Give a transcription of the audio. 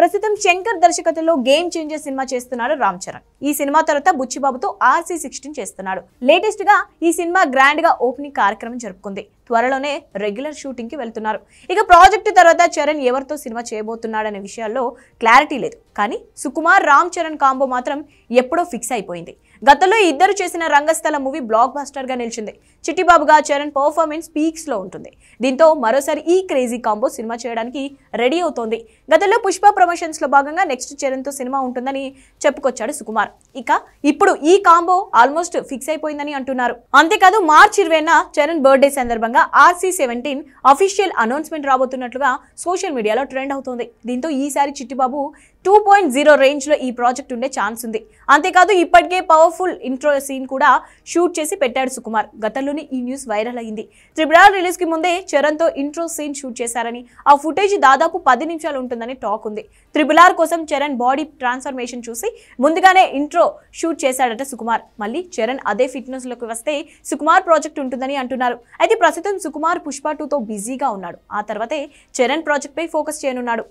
ప్రస్తుతం శంకర్ దర్శకత్వంలో game changer cinema చేస్తున్నాడు రామ్ చరణ్. ఈ సినిమా తర్వాత బుచ్చిబాబుతో RC16 చేస్తున్నాడు. లేటెస్ట్ గా ఈ సినిమా గ్రాండ్ గా ఓపెనింగ్ కార్యక్రమం జరుపుకుంది. త్వరలోనే రెగ్యులర్ షూటింగ్ కి వెళ్తున్నారు. ఇక ప్రాజెక్టు తర్వాత చరణ్ ఎవరితో సినిమా చేయబోతున్నాడనే విషయాల్లో క్లారిటీ లేదు. కానీ సుకుమార్ రామ్ చరణ్ కాంబో మాత్రం ఎప్పుడో ఫిక్స్ అయిపోయింది. గతంలో ఇద్దరు చేసిన రంగస్థల మూవీ బ్లాక్ బస్టర్ గా నిలిచింది. చిట్టిబాబుగా చరణ్ పర్ఫార్మెన్స్ పీక్స్ లో ఉంటుంది. దీంతో మరోసారి ఈ క్రేజీ కాంబో సినిమా చేయడానికి రెడీ అవుతోంది. గతంలో పుష్ప ప్రమోషన్స్ లో భాగంగా నెక్స్ట్ చరణ్ తో సినిమా ఉంటుందని చెప్పుకొచ్చాడు సుకుమార్. ఇక ఇప్పుడు ఈ కాంబో ఆల్మోస్ట్ ఫిక్స్ అయిపోయిందని అంటున్నారు. అంతేకాదు మార్చ్ 20న చరణ్ బర్త్డే సందర్భంగా RC17 అఫీషియల్ అనౌన్స్మెంట్ రాబోతున్నట్లుగా సోషల్ మీడియాలో ట్రెండ్ అవుతోంది. దీంతో ఈసారి చిట్టిబాబు 2.0 రేంజ్ లో ఈ ప్రాజెక్ట్ ఉండే ఛాన్స్ ఉంది. అంతేకాదు ఇప్పటికే పవర్ఫుల్ ఇంట్రో సీన్ కూడా షూట్ చేసి పెట్టాడు సుకుమార్. గతంలోనే ఈ న్యూస్ వైరల్ అయింది. RRR రిలీజ్ కి ముందే చరణ్ తో ఇంట్రో సీన్ షూట్ చేశారని, ఆ ఫుటేజ్ దాదాపు 10 నిమిషాలు ఉంటుందని టాక్ ఉంది. RRR కోసం చరణ్ బాడీ ట్రాన్స్ఫర్మేషన్ చూసి ముందుగానే ఇంట్రో షూట్ చేశాడట సుకుమార్. మళ్ళీ చరణ్ అదే ఫిట్నెస్ లోకి వస్తే సుకుమార్ ప్రాజెక్ట్ ఉంటుందని అంటున్నారు. అయితే ప్రస్తుతం సుకుమార్ పుష్ప 2తో బిజీగా ఉన్నాడు. ఆ తర్వాతే చరణ్ ప్రాజెక్ట్ పై ఫోకస్ చేయనున్నాడు.